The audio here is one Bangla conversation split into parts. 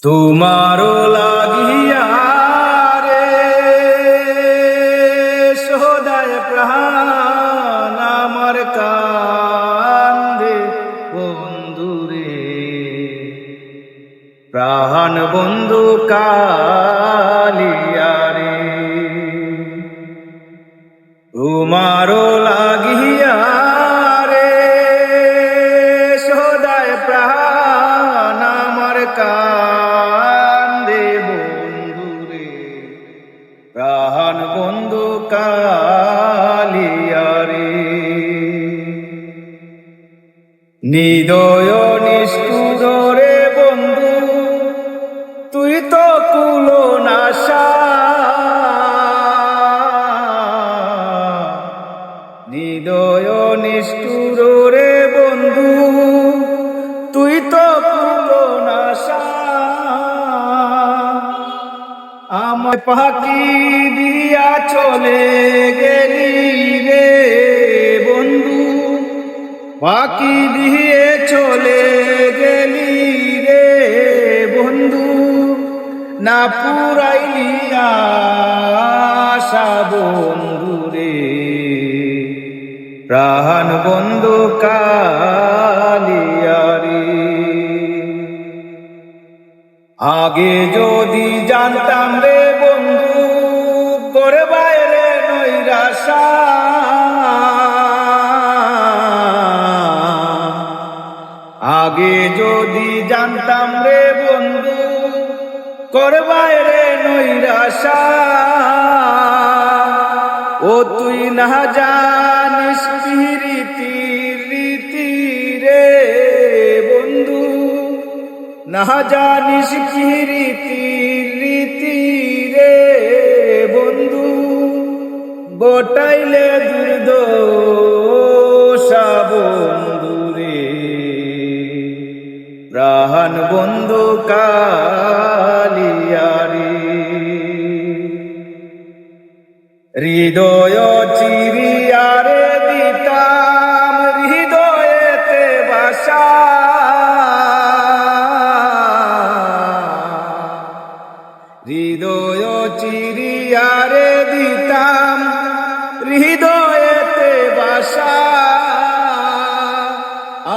তোমারও লাগিয়া রে সদায় প্রাণ আমার কান্দে বন্ধুরে, প্রাণ বন্ধু কালিয়া রে। তোমারও লাগিয়া রে সদায় প্রাণ আমার কান্দে বন্ধুরে, প্রাণ বন্ধু কালিয়া রে। নিদয় নিষ্ঠুর রে বন্ধু, তুই তো কুলো নাশা। নিদয় নিষ্ঠুর রে বন্ধু, তুই তো কুলো নাশা। আমায় পাখি দিয়া চলে গেলি রে বন্ধু, পাখি দিয়ে চলে গেলি রে বন্ধু, না পুরাইলি আশা বন্ধু রে, প্রাণ বন্ধু কালিয়া রে। আগে যদি জানতাম রে বন্ধু তোর বাইরে নৈরাশা, আগে যদি জানতাম রে বন্ধু তোর বাইরে নৈরাশা। ও তুই না জানিস রীতি রীতি রে বন্ধু, না জানিস কি রীতি রীতি রে বন্ধু, গোটাইলে দুর্দশা বন্ধু রে, প্রাণ বন্ধু কালিয়া রে। হৃদয় চিরিয়া রে দিতাম হৃদয়েতে বাসা, হৃদয় চিরিয়া রে দিতাম হৃদয়েতে বাসা।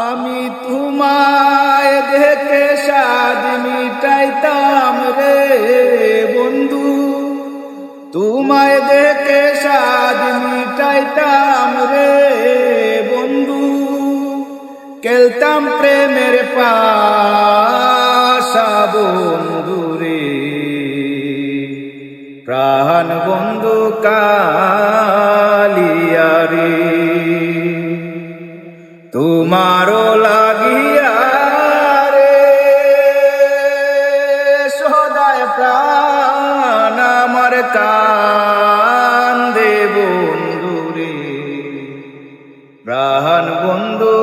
আমি তোমায় দেখে সাদ মিটাইতাম রে বন্ধু, তোমায় দেখে সাদ মিটাইতাম রে বন্ধু, খেলতাম প্রেমের পাশা বন্ধু রে, প্রাণ বন্ধু কালিয়া রে। তোমারও লাগিয়া রে সদায় প্রাণ আমার কান্দে বন্ধু রে, প্রাণ বন্ধু